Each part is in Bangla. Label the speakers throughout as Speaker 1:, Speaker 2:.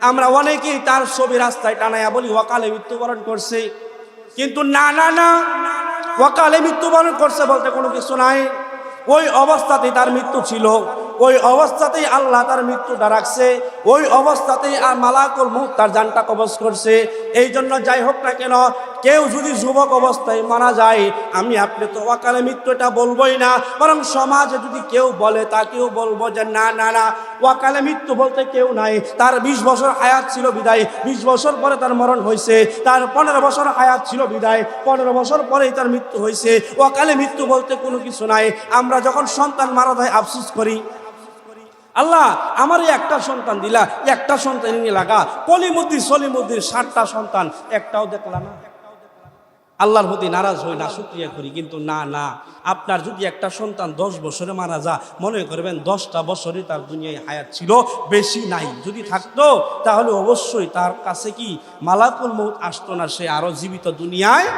Speaker 1: আমরা অনেকেই তার ছবি রাস্তায় টানাইয়া বলি অকালে মৃত্যুবরণ করছে, কিন্তু না না না, অকালে মৃত্যুবরণ করছে বলতে কোনো কিছু নাই। ওই অবস্থাতেই তার মৃত্যু ছিল, ওই অবস্থাতেই আল্লাহ তার মৃত্যুটা রাখছে, ওই অবস্থাতেই আর মালাকুল মউত তার জানটা কবজ করছে। এই জন্য যাই হোক না কেন, কেউ যদি যুবক অবস্থায় মারা যায়, আমি আপনি তো অকালে মৃত্যুটা বলবোই না, বরং সমাজে যদি কেউ বলে তাকেও বলবো যে না না না, অকালে মৃত্যু বলতে কেউ নাই। তার 20 বছর হায়াত ছিল বিদায় 20 বছর পরে তার মরণ হয়েছে, তার 15 বছর হায়াত ছিল বিদায় 15 বছর পরেই তার মৃত্যু হয়েছে। অকালে মৃত্যু বলতে কোনো কিছু নাই। আমরা যখন সন্তান মারা যায় আফসোস করি, আল্লাহ আমার একটা সন্তান দিলা, একটা সন্তান নিয়ে লাগা, কলিমুদ্দিন সলিমুদ্দিন 60টা সন্তান, একটাও দেখলাম না। আল্লাহর প্রতি নারাজ হই না, শুকরিয়া করি। কিন্তু না না, আপনার যদি একটা সন্তান 10 বছরে মারা যা, মনে করবেন 10টা বছরই তার দুনিয়ায় হায়াত ছিল, বেশি নাই। যদি থাকতো তাহলে অবশ্যই তার কাছে কি মালাকুল মউত আসতো না, সে আরো জীবিত দুনিয়ায়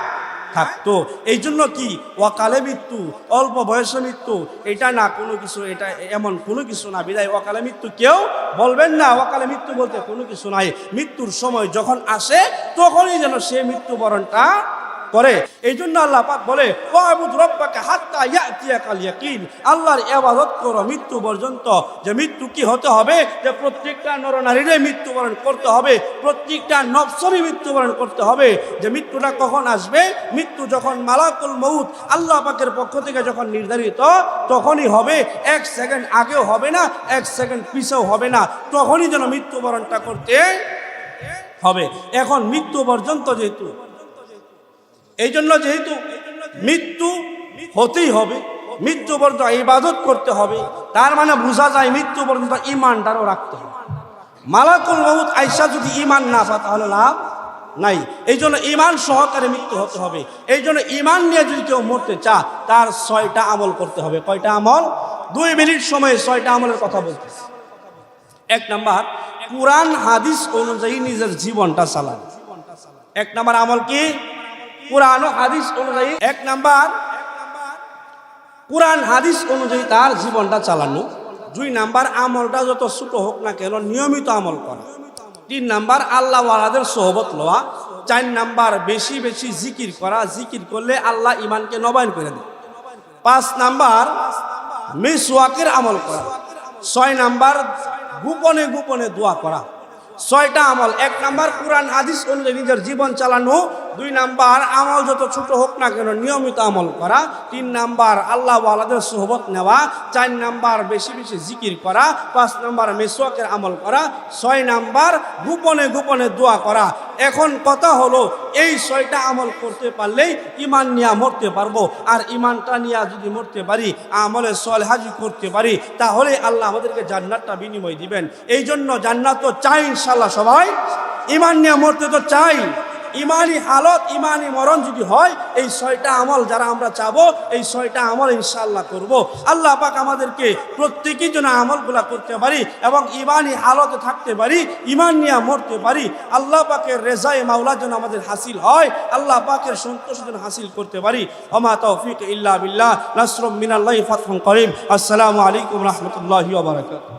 Speaker 1: থাকতো। এই জন্য কি অকালে মৃত্যু, অল্প বয়সে মৃত্যু, এটা না কোনো কিছু, এটা এমন কোনো কিছু না। বিদায় অকালে মৃত্যু কেউ বলবেন না, অকালে মৃত্যু বলতে কোনো কিছু নাই। মৃত্যুর সময় যখন আসে তখনই যেন সে মৃত্যুবরণটা করে। এই জন্য আল্লাহ পাক বলে ওয়াবুদ রাব্বাকা হাত্তা ইয়াতিয়াকাল ইয়াকিন, আল্লাহর ইবাদত করো মৃত্যু পর্যন্ত। যে মৃত্যু কি হতে হবে, যে প্রত্যেকটা নরনারীর মৃত্যুবরণ করতে হবে, প্রত্যেকটা নফসেরই মৃত্যুবরণ করতে হবে। যে মৃত্যুটা কখন আসবে, মৃত্যু যখন মালাকুল মউত আল্লাহ পাকের পক্ষ থেকে যখন নির্ধারিত তখনই হবে, 1 সেকেন্ড আগেও হবে না, 1 সেকেন্ড পিছেও হবে না, তখনই যেন মৃত্যুবরণটা করতে হবে। এখন মৃত্যু পর্যন্ত যেহেতু, এই জন্য যেহেতু মৃত্যু হতেই হবে, মৃত্যু পর্যন্ত ইবাদত করতে হবে, তার মানে বোঝা যায় মৃত্যু পর্যন্ত ঈমানটারও রাখতে হবে। মালাকুল মউত আইসা যদি ঈমান না পায় তাহলে লাভ নাই। এই জন্য ঈমান সহকারে মৃত্যু হতে হবে। এই জন্য ঈমান নিয়ে যদি কেউ মরতে চায়, তার 6টা আমল করতে হবে। কয়টা আমল? 2 মিনিট সময়ে 6টা আমলের কথা বলতেছি। 1 নাম্বার, কুরআন হাদিস অনুযায়ী নিজের জীবনটা চালান। 1 নাম্বার আমল কি? কুরআন ও হাদিস অনুযায়ী। 1 নাম্বার, কুরআন হাদিস অনুযায়ী তার জীবনটা চালানো। 2 নাম্বার, আমলটা যত ছোট হোক না কেন নিয়মিত আমল করা। 3 নাম্বার, আল্লাহ ওয়ালাদের সোহবত লওয়া। 4 নাম্বার, বেশি বেশি জিকির করা, জিকির করলে আল্লাহ ঈমানকে নবায়ন করে দেয়। 5 নাম্বার, মিসওয়াকের আমল করা। 6 নাম্বার, গোপনে গোপনে দোয়া করা। 6টা আমল। 1 নাম্বার, কুরআন হাদিস অনুযায়ী নিজের জীবন চালানো। 2 নাম্বার, আমল যত ছোট হোক না কেন নিয়মিত আমল করা। 3 নাম্বার, আল্লাহ ওয়ালাদের সোহবত নেওয়া। 4 নাম্বার, বেশি বেশি জিকির করা। 5 নাম্বার, মিসওয়াকের আমল করা। 6 নাম্বার, গোপনে গোপনে দোয়া করা। এখন কথা হলো, এই 6টা আমল করতে পারলেই ঈমান নিয়ে মরতে পারবো। আর ঈমানটা নিয়ে যদি মরতে পারি, আমলে সালেহা করতে পারি, তাহলে আল্লাহ আমাদেরকে জান্নাতটা বিনিময় দিবেন। এই জন্য জান্নাত তো চাই ইনশাআল্লাহ সবাই, ঈমান নিয়ে মরতে তো চাই। ইমানি হালত, ইমানি মরণ যদি হয়, এই 6টা আমল যারা আমরা চাবো, এই 6টা আমল ইনশাআল্লাহ করব। আল্লাহ পাক আমাদেরকে প্রত্যেকেই যেন আমলগুলা করতে পারি এবং ইমানি হালতে থাকতে পারি, ঈমান নিয়ে মরতে পারি। আল্লাহ পাকের রেজায়ে মাওলা যেন আমাদের হাসিল হয়, আল্লাহ পাকের সন্তোষ যেন হাসিল করতে পারি। ওমা তৌফিক ইল্লা বিল্লাহ, নাসরুম মিনাল্লাহি ফাতহুন করিম। আসসালামু আলাইকুম রাহমাতুল্লাহি ওয়া বারাকাতুহু।